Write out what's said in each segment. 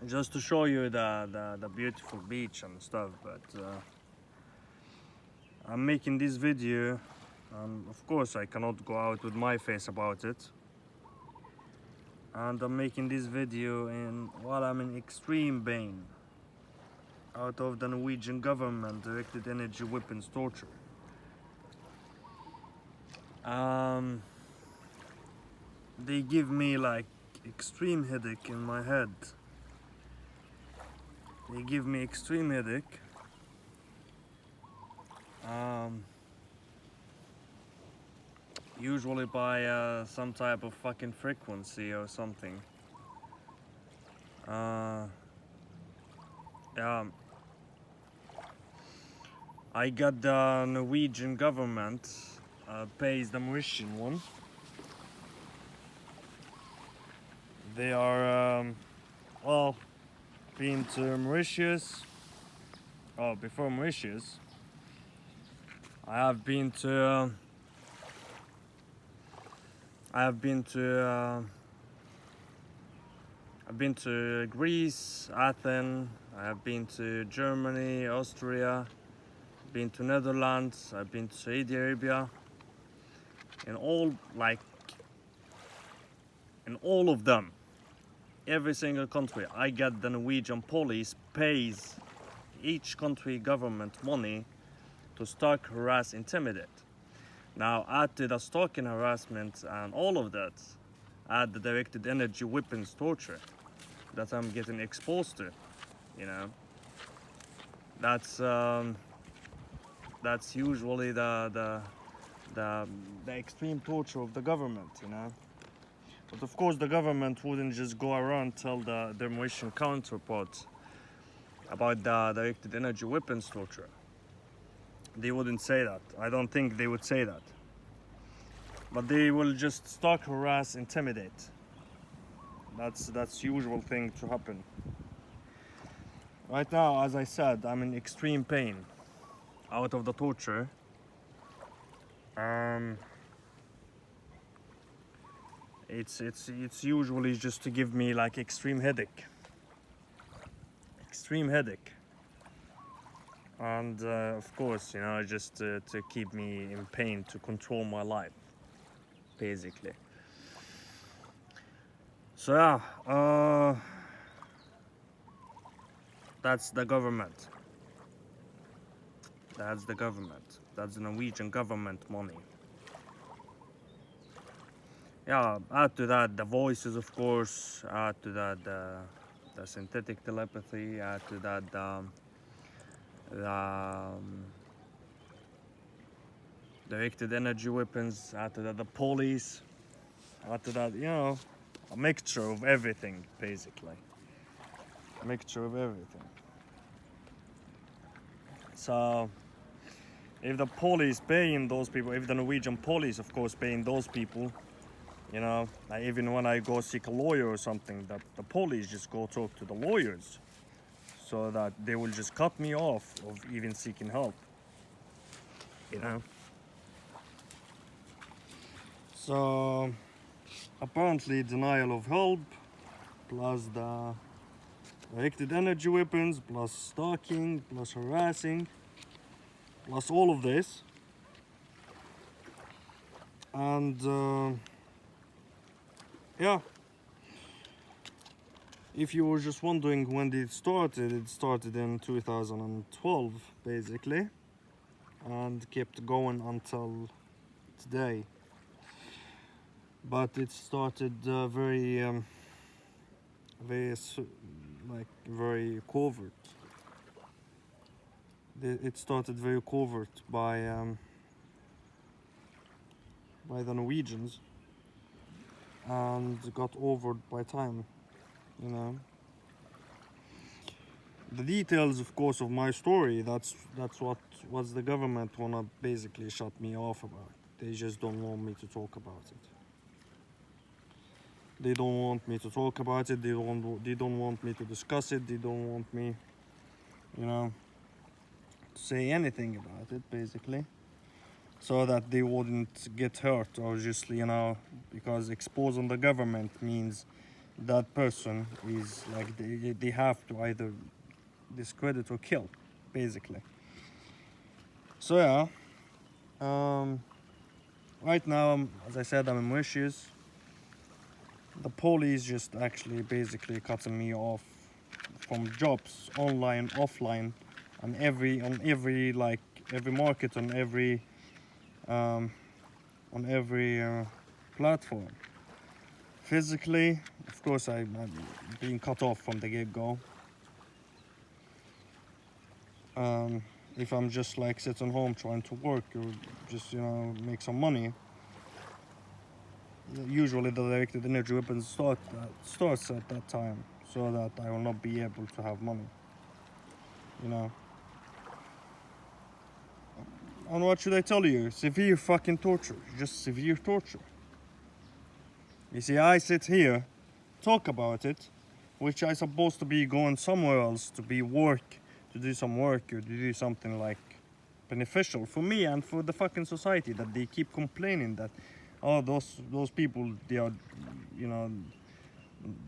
just to show you the beautiful beach and stuff. But I'm making this video, and of course I cannot go out with my face about it. And I'm making this video while I'm in extreme pain out of the Norwegian government directed energy weapons torture. They give me like extreme headache in my head. They give me extreme headache. Usually by some type of fucking frequency or something. Yeah, I got the Norwegian government pays the Mauritian one. They are well, been to Mauritius. Oh, before Mauritius, I have been to. I've been to Greece, Athens. I have been to Germany, Austria. Been to Netherlands. I've been to Saudi Arabia. In all of them, every single country, I get the Norwegian police pays each country government money to stalk, harass, intimidate. Now add to the stalking, harassment and all of that, add the directed energy weapons torture that I'm getting exposed to, you know. That's usually the extreme torture of the government, you know. But of course the government wouldn't just go around tell their Mauritian counterparts about the directed energy weapons torture. They wouldn't say that. I don't think they would say that. But they will just stalk, harass, intimidate. That's usual thing to happen. Right now, as I said, I'm in extreme pain out of the torture. It's usually just to give me like extreme headache. And of course, you know, just to keep me in pain, to control my life, basically. So yeah, that's the government. That's the Norwegian government money. Yeah, add to that the voices, of course. Add to that the synthetic telepathy. Add to that the directed energy weapons. Add to that the police. Add to that, you know, a mixture of everything, basically. A mixture of everything. So if the police paying those people, if the Norwegian police, of course, paying those people, you know, like even when I go seek a lawyer or something, the police just go talk to the lawyers, so that they will just cut me off of even seeking help, you know. So apparently denial of help, plus the directed energy weapons, plus stalking, plus harassing, plus all of this. And yeah, if you were just wondering when it started in 2012 basically, and kept going until today. But it started very covert. It started very covert by the Norwegians, and got over by time, you know. The details, of course, of my story, that's what the government wanna basically shut me off about. They just don't want me to talk about it. They don't want me to talk about it. They don't want me to discuss it. They don't want me, you know, to say anything about it, basically, so that they wouldn't get hurt, or just, you know, because exposing the government means that person is like they have to either discredit or kill, basically. So yeah, right now, as I said, I'm in Mauritius. The police just actually basically cutting me off from jobs, online, offline, on every like every market, um, on every platform. Physically, of course, I'm being cut off from the get-go. If I'm just like sitting home trying to work or just make some money, usually the directed energy weapons starts at that time, so that I will not be able to have money. You know. And what should I tell you? Severe fucking torture. Just severe torture. You see, I sit here, talk about it, which I supposed to be going somewhere else to do some work or to do something like beneficial for me and for the fucking society, that they keep complaining that, oh, those people, they are, you know,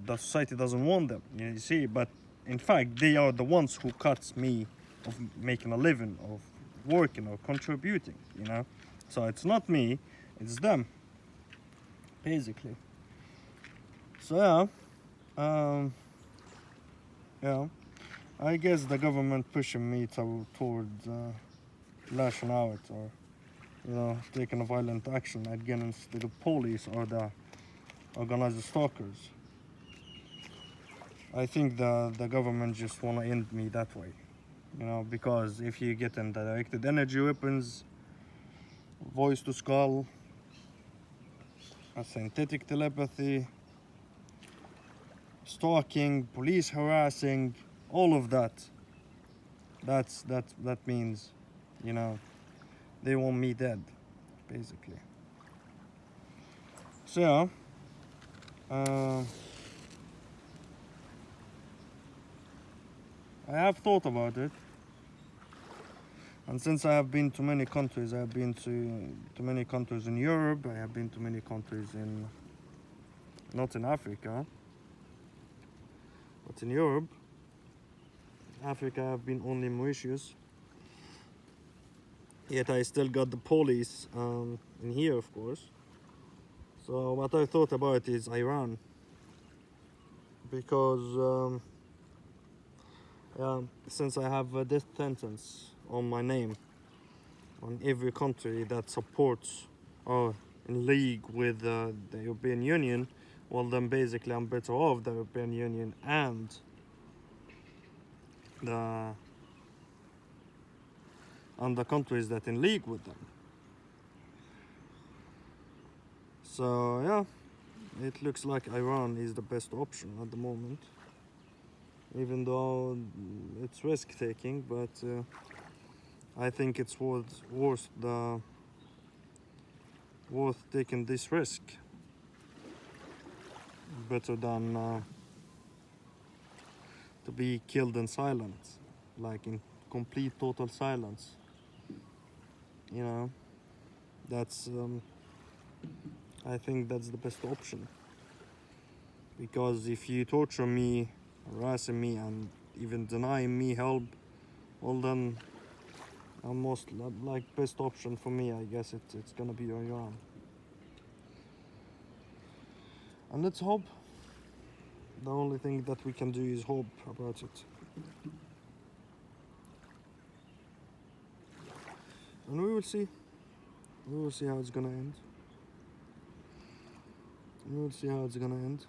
the society doesn't want them. You see, but in fact, they are the ones who cuts me of making a living, of working or contributing. So it's not me, it's them, basically. So yeah, I guess the government pushing me towards lashing out, or taking a violent action against the police or the organized stalkers. I think the government just wanna end me that way, because if you get in directed energy weapons, voice to skull, a synthetic telepathy, stalking, police harassing, all of that. That means, they want me dead, basically. So yeah, I have thought about it, and since I have been to many countries, I have been to many countries in Europe. I have been to many countries not in Africa, but in Europe. Africa, I've been only in Mauritius. Yet I still got the police in here, of course. So what I thought about is Iran, because since I have a death sentence on my name, on every country that supports or in league with the European Union, well then basically I'm better off the European Union and the countries that in league with them. So yeah, it looks like Iran is the best option at the moment, even though it's risk taking, but I think it's worth taking this risk, better than to be killed in silence, like in complete total silence. That's I think that's the best option, because if you torture me, harassing me, and even denying me help, well then most like best option for me, I guess it's gonna be Iran. And let's hope. The only thing that we can do is hope about it. And we will see. We will see how it's gonna end. We will see how it's gonna end.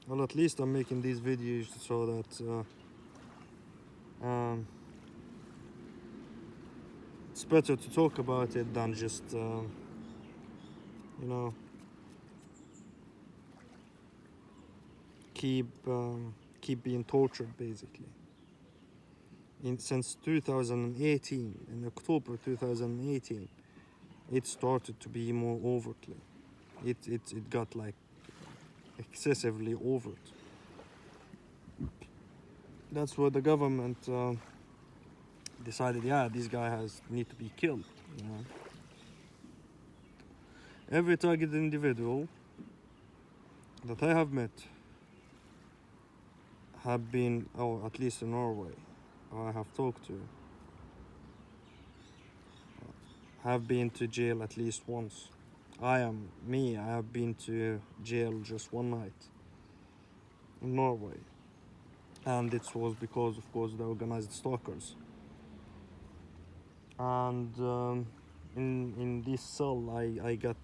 Well, at least I'm making these videos so that it's better to talk about it than just keep being tortured, basically. Since 2018, in October 2018, it started to be more overtly. It got like excessively overt. That's where the government decided, yeah, this guy need to be killed. Every targeted individual that I have met have been, oh, at least in Norway, I have talked to, have been to jail at least once. I have been to jail just one night in Norway. And it was because, of course, the organized stalkers. And in this cell, I got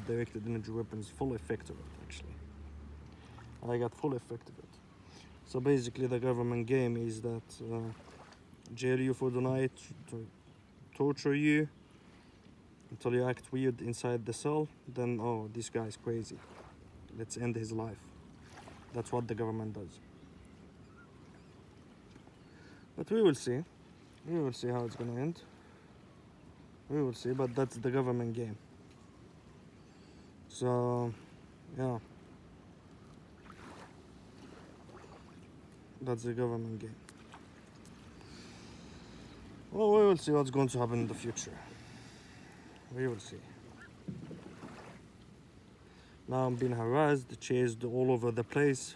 directed energy weapons, full effect of it, actually. I got full effect of it. So basically, the government game is that jail you for the night, to torture you until you act weird inside the cell. Then, oh, this guy's crazy, let's end his life. That's what the government does. But we will see. We will see how it's gonna end. We will see, but that's the government game. So, yeah. That's the government game. Well, we will see what's going to happen in the future. We will see. Now I'm being harassed, chased all over the place.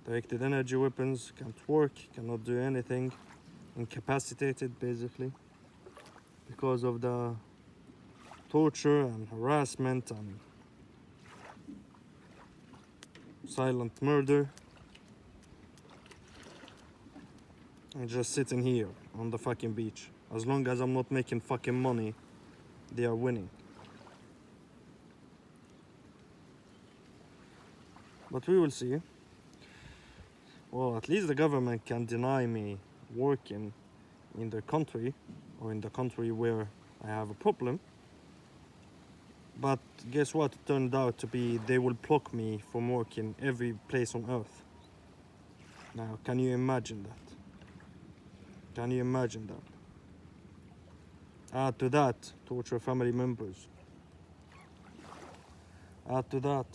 Directed energy weapons, can't work, cannot do anything. Incapacitated, basically. Because of the torture and harassment and silent murder. I'm just sitting here on the fucking beach. As long as I'm not making fucking money, they are winning. But we will see. Well, at least the government can deny me working in their country, or in the country where I have a problem. But guess what? It turned out to be they will block me from working every place on earth. Now, can you imagine that? Can you imagine that? Add to that, torture family members. Add to that,